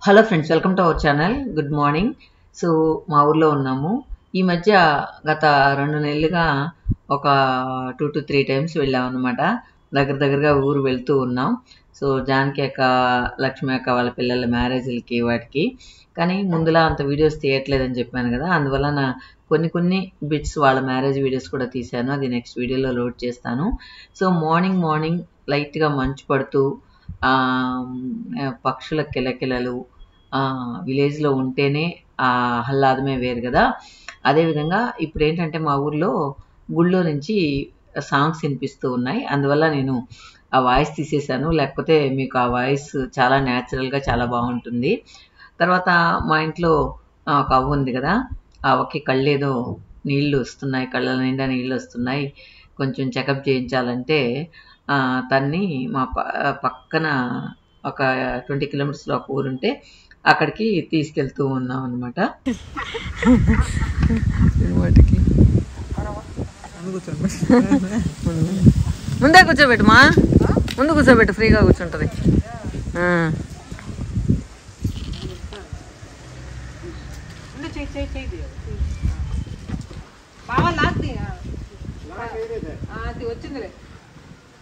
Hello friends, welcome to our channel. Good morning. So మా ఊర్లో ఉన్నాము. ఈ మధ్య గత 2 నెలలుగా ఒక 2-3 టైమ్స్ వెళ్ళామన్నమాట. దగ్గరగా ఊరు వెళ్తూ ఉన్నాం. సో జానకి అక్క, లక్ష్మి అక్క వాళ్ళ పిల్లల మ్యారేజ్లకి వాటికి. కానీ ముందులా అంత వీడియోస్ తీయట్లేదని చెప్పాను కదా, అందువల్ల కొన్ని బిట్స్ వాళ్ళ మ్యారేజ్ వీడియోస్ కూడా తీశాను. అది నెక్స్ట్ వీడియోలో లోడ్ చేస్తాను. సో మార్నింగ్ లైట్గా మంచు పడుతూ పక్షుల కిలకిలలు విలేజ్లో ఉంటేనే ఆ ఆహ్లాదమే వేరు కదా. అదేవిధంగా ఇప్పుడు ఏంటంటే మా ఊర్లో గుళ్ళో నుంచి సాంగ్స్ వినిపిస్తూ ఉన్నాయి. అందువల్ల నేను ఆ వాయిస్ తీసేశాను, లేకపోతే మీకు ఆ వాయిస్ చాలా న్యాచురల్గా చాలా బాగుంటుంది. తర్వాత మా ఇంట్లో ఒక అవ్వ ఉంది కదా, ఆ అవ్వకి కళ్ళేదో నీళ్లు వస్తున్నాయి, కళ్ళ నిండా నీళ్ళు వస్తున్నాయి, కొంచెం చెకప్ చేయించాలంటే తన్ని మా పక్కన ఒక 20 కిలోమీటర్స్లో ఒక ఊరుంటే అక్కడికి తీసుకెళ్తూ ఉన్నాం అనమాట. ముందే కూర్చోబెట్టు మా, ముందు కూర్చోబెట్టు, ఫ్రీగా కూర్చుంటుంది.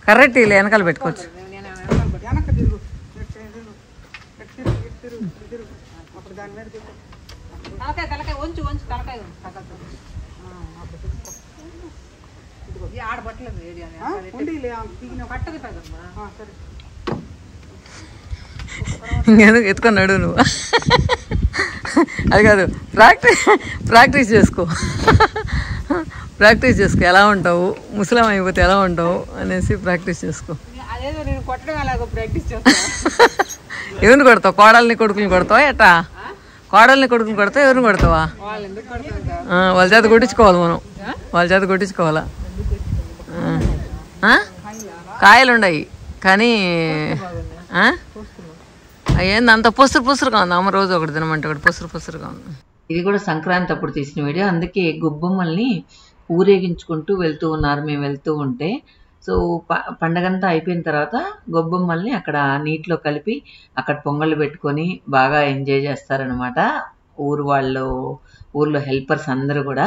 కరెక్ట్, ఇలా వెనకాల పెట్టుకోవచ్చు. ఇంకెందుకు ఎత్తుకున్నాడు నువ్వు? అది కాదు, ప్రాక్టీస్ చేసుకో, ప్రాక్టీస్ చేసుకో. ఎలా ఉంటావు, ముసలం అయిపోతే ఎలా ఉంటావు అనేసి ప్రాక్టీస్ చేసుకో. ఎవరిని కొడతావు? కోడల్ని కొడుకుని కొడతావా ఎట్టా? కోడల్ని కొడుకుని కొడతావు, ఎవరిని కొడతావా? వాళ్ళ చేత కొట్టించుకోవాలి మనం, వాళ్ళ చేత కొట్టించుకోవాలా. కాయలు ఉన్నాయి కానీ ఏంది అంత పుసురుగా ఉంది. అమ్మ రోజు ఒకటి తినమంటే ఒకటి పుసురుగా ఉంది. ఇది కూడా సంక్రాంతి అప్పుడు తీసిన వీడియో, అందుకే గొబ్బమ్మల్ని ఊరేగించుకుంటూ వెళ్తూ ఉన్నారు మేము వెళ్తూ ఉంటే. సో పండగంతా అయిపోయిన తర్వాత గొబ్బమ్మల్ని అక్కడ నీటిలో కలిపి అక్కడ పొంగళ్ళు పెట్టుకొని బాగా ఎంజాయ్ చేస్తారనమాట ఊర్లో హెల్పర్స్ అందరూ కూడా.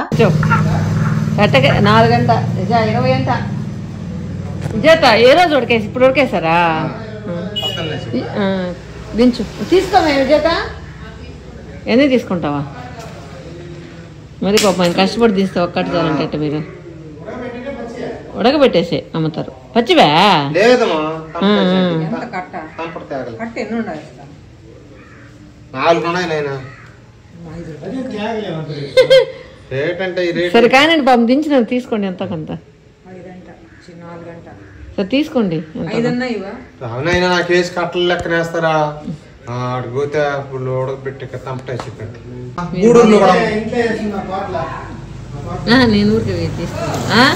4 గంట 20 గంట చేత ఏ రోజు ఉడికేసి ఇప్పుడు ఉడికేసారా? దించు, తీసుకోమే చేత. ఎందుకు తీసుకుంటావా మరి? పాపం కష్టపడి తీస్తే ఒక్కటి చాలంటే మీరు ఉడకబెట్టేసి అమ్ముతారు. పచ్చివా? సరే కానీ పాపం దించిన తీసుకోండి, ఎంతకంత సరే తీసుకోండి. నాకేసి కట్టలు లెక్కనేస్తారా? ఉడకబెట్టి నేను ఊరికి తీసుకున్నా.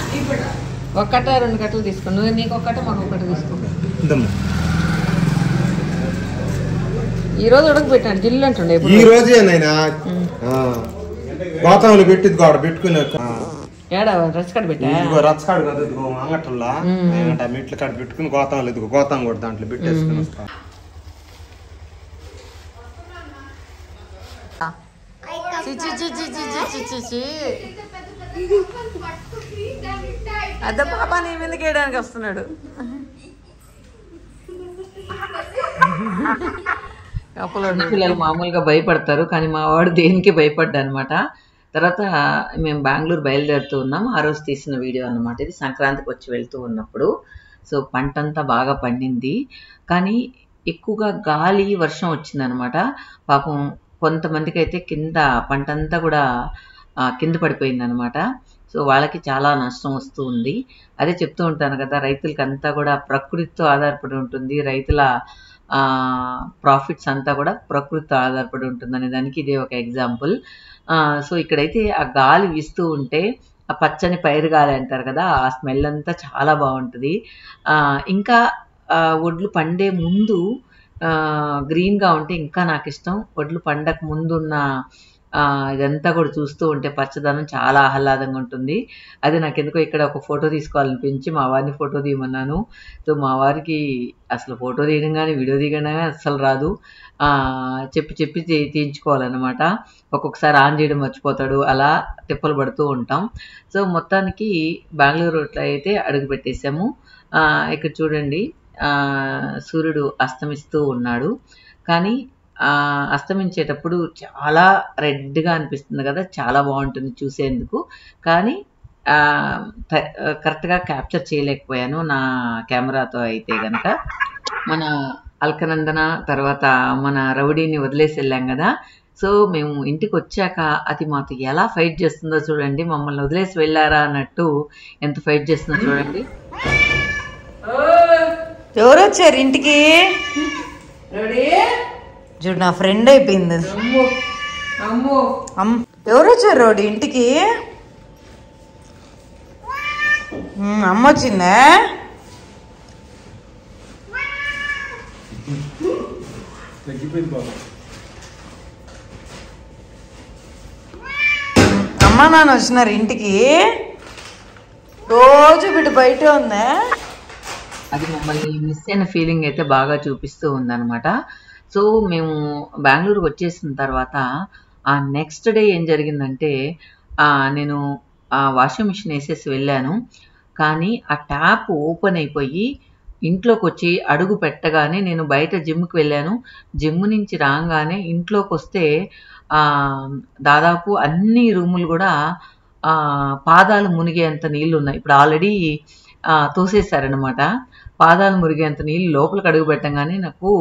1 కట్ట 2 కట్టలు తీసుకోండి. నువ్వు నీకు 1 కట్ట, మాకు 1 కట్ట తీసుకో. ఈ రోజు ఉడకబెట్టాడు జిల్లు అంటుండే. ఈ రోజేనైనా గోతంలో పెట్టింది గోడ పెట్టుకుని రచ్చకాడ పెట్టా. రచ్చకాడు కదా, ఇదిగో అంగటల్లా మెట్ల కాడ పెట్టుకుని గోతంలో, ఇదిగో గోతం కూడా దాంట్లో పెట్టేసుకుని వస్తా. అదే పాప నీ మీదకి వేయడానికి వస్తున్నాడు. పిల్లలు మామూలుగా భయపడతారు, కానీ మా వాడు దేనికి భయపడ్డా అనమాట. తర్వాత మేము బెంగళూరు బయలుదేరుతూ ఉన్నాం. ఆ రోజు తీసిన వీడియో అన్నమాట ఇది, సంక్రాంతికి వచ్చి వెళ్తూ ఉన్నప్పుడు. సో పంటంతా బాగా పండింది, కానీ ఎక్కువగా గాలి వర్షం వచ్చిందనమాట. పాపం కొంతమందికి అయితే కింద పంటంతా కూడా కింద పడిపోయింది అనమాట. సో వాళ్ళకి చాలా నష్టం వస్తూ ఉంది. అదే చెప్తూ ఉంటాను కదా, రైతులకి అంతా కూడా ప్రకృతితో ఆధారపడి ఉంటుంది, రైతుల ప్రాఫిట్స్ అంతా కూడా ప్రకృతితో ఆధారపడి ఉంటుంది అనే దానికి ఇదే ఒక ఎగ్జాంపుల్. సో ఇక్కడైతే ఆ గాలి వీస్తూ ఉంటే ఆ పచ్చని పైరు గాలి అంటారు కదా, ఆ స్మెల్ అంతా చాలా బాగుంటుంది. ఇంకా వడ్లు పండే ముందు గ్రీన్గా ఉంటే ఇంకా నాకు ఇష్టం. వడ్లు పండక ముందున్న ఇదంతా కూడా చూస్తూ ఉంటే పచ్చదనం చాలా ఆహ్లాదంగా ఉంటుంది. అది నాకెందుకో ఇక్కడ ఒక ఫోటో తీసుకోవాలనిపించి మా వారిని ఫోటో తీయమన్నాను. సో మా వారికి అసలు ఫోటో తీయడం కానీ వీడియో తీయడం కానీ అస్సలు రాదు. చెప్పి తీయించుకోవాలన్నమాట. ఒక్కొక్కసారి ఆన్ చేయడం మర్చిపోతాడు. అలా తిప్పలు పడుతూ ఉంటాం. సో మొత్తానికి బెంగళూరులో అయితే అడుగు పెట్టేశాము. ఇక్కడ చూడండి సూర్యుడు అస్తమిస్తూ ఉన్నాడు. కానీ అస్తమించేటప్పుడు చాలా రెడ్గా అనిపిస్తుంది కదా, చాలా బాగుంటుంది చూసేందుకు. కానీ కరెక్ట్గా క్యాప్చర్ చేయలేకపోయాను నా కెమెరాతో. అయితే కనుక మన అల్కనందన తర్వాత మన రౌడీని వదిలేసి వెళ్ళాం కదా. సో మేము ఇంటికి వచ్చాక అది మాతో ఎలా ఫైట్ చేస్తుందో చూడండి. మమ్మల్ని వదిలేసి వెళ్ళారా అన్నట్టు ఎంత ఫైట్ చేస్తుందో చూడండి. ఎవరు వచ్చారు ఇంటికి? చూడు నా ఫ్రెండ్ అయిపోయింది. ఎవరు వచ్చారు రోడ్డు ఇంటికి? అమ్మ వచ్చిందా? అమ్మ నాన్న వచ్చినారు ఇంటికి. రోజు బిడ్డ బయట ఉందా? అది మమ్మల్ని మిస్ అయిన ఫీలింగ్ అయితే బాగా చూపిస్తూ ఉందన్నమాట. సో మేము బెంగళూరుకి వచ్చేసిన తర్వాత ఆ నెక్స్ట్ డే ఏం జరిగిందంటే నేను వాషింగ్ మిషన్ వేసేసి వెళ్ళాను. కానీ ఆ ట్యాప్ ఓపెన్ అయిపోయి ఇంట్లోకి వచ్చి అడుగు పెట్టగానే నేను బయట జిమ్కి వెళ్ళాను. జిమ్ నుంచి రాగానే ఇంట్లోకి వస్తే దాదాపు అన్ని రూములు కూడా పాదాలు మునిగేంత నీళ్ళు ఉన్నాయి. ఇప్పుడు ఆల్రెడీ తోసేశారనమాట. పాదాలు మురిగేంత నీళ్ళు లోపలికి అడుగు పెట్టగానే నాకు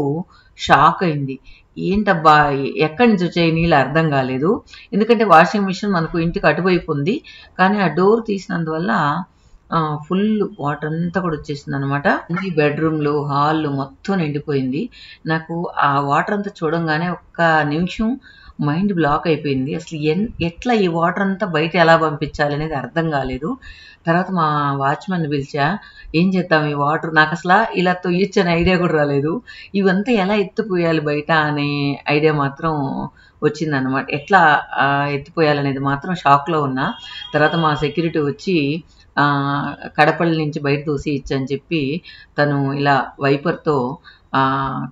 షాక్ అయింది. ఏంటబ్బా ఎక్కడి నుంచి వచ్చాయి నీళ్ళు అర్థం కాలేదు. ఎందుకంటే వాషింగ్ మిషన్ మనకు ఇంటికి అటువైపు ఉంది. కానీ ఆ డోర్ తీసినందువల్ల ఫుల్ వాటర్ అంతా కూడా వచ్చేసింది అనమాట. అన్ని బెడ్రూమ్లు హాల్ మొత్తం నిండిపోయింది. నాకు ఆ వాటర్ అంతా చూడంగానే ఒక్క నిమిషం మైండ్ బ్లాక్ అయిపోయింది. అసలు ఎట్లా ఈ వాటర్ అంతా బయట ఎలా పంపించాలి అనేది అర్థం కాలేదు. తర్వాత మా వాచ్మెన్ పిలిచా, ఏం చేద్దాం ఈ వాటర్, నాకు అసలు ఇలా తొయ్యొచ్చని ఐడియా కూడా రాలేదు. ఇవంతా ఎలా ఎత్తిపోయాలి బయట అనే ఐడియా మాత్రం వచ్చిందనమాట. ఎట్లా ఎత్తిపోయాలనేది మాత్రం షాక్లో ఉన్నా. తర్వాత మా సెక్యూరిటీ వచ్చి కడపల్లి నుంచి బయట తోసి ఇచ్చని చెప్పి తను ఇలా వైపర్తో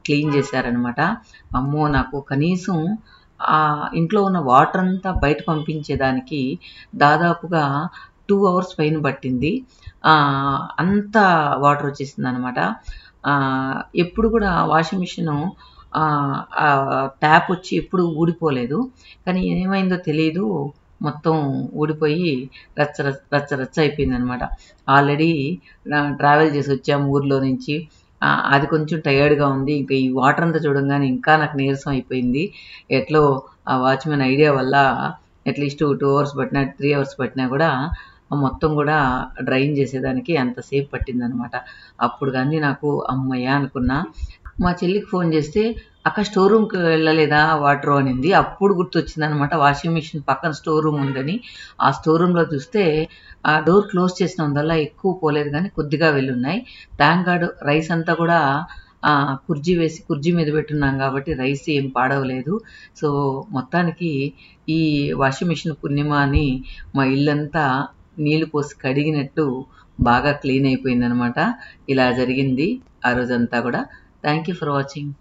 క్లీన్ చేశారనమాట. అమ్మో నాకు కనీసం ఇంట్లో ఉన్న వాటర్ అంతా బయట పంపించేదానికి దాదాపుగా 2 hours పైన పట్టింది. అంత వాటర్ వచ్చేసింది అనమాట. ఎప్పుడు కూడా వాషింగ్ మిషన్ ట్యాప్ వచ్చి ఎప్పుడు ఊడిపోలేదు. కానీ ఏమైందో తెలియదు, మొత్తం ఊడిపోయి రచ్చ అయిపోయింది అనమాట. ఆల్రెడీ ట్రావెల్ చేసి వచ్చాము ఊర్లో నుంచి. అది కొంచెం టయర్డ్గా ఉంది. ఇంకా ఈ వాటర్ అంతా చూడంగానే ఇంకా నాకు నీరసం అయిపోయింది. ఎట్లో ఆ వాచ్మెన్ ఐడియా వల్ల అట్లీస్ట్ 2 hours పట్టినా 3 hours పట్టినా కూడా మొత్తం కూడా డ్రైన్ చేసేదానికి అంతసేపు పట్టిందనమాట. అప్పుడు కానీ నాకు అమ్మయ్య అనుకున్నా. మా చెల్లికి ఫోన్ చేస్తే అక్క స్టోర్ రూమ్కి వెళ్ళలేదా వాటర్ అనింది. అప్పుడు గుర్తొచ్చింది అనమాట వాషింగ్ మిషన్ పక్కన స్టోర్ రూమ్ ఉందని. ఆ స్టోర్ రూమ్లో చూస్తే ఆ డోర్ క్లోజ్ చేసినందువల్ల ఎక్కువ పోలేదు కానీ కొద్దిగా వెళ్ళున్నాయి. థ్యాంక్ గాడ్ రైస్ అంతా కూడా కుర్జీ మీద పెట్టున్నాం కాబట్టి రైస్ ఏం పాడవలేదు. సో మొత్తానికి ఈ వాషింగ్ మిషన్ పుణ్యమా అని మా ఇల్లంతా నీళ్లు పోసి కడిగినట్టు బాగా క్లీన్ అయిపోయిందనమాట. ఇలా జరిగింది ఆ రోజంతా కూడా. Thank you for watching.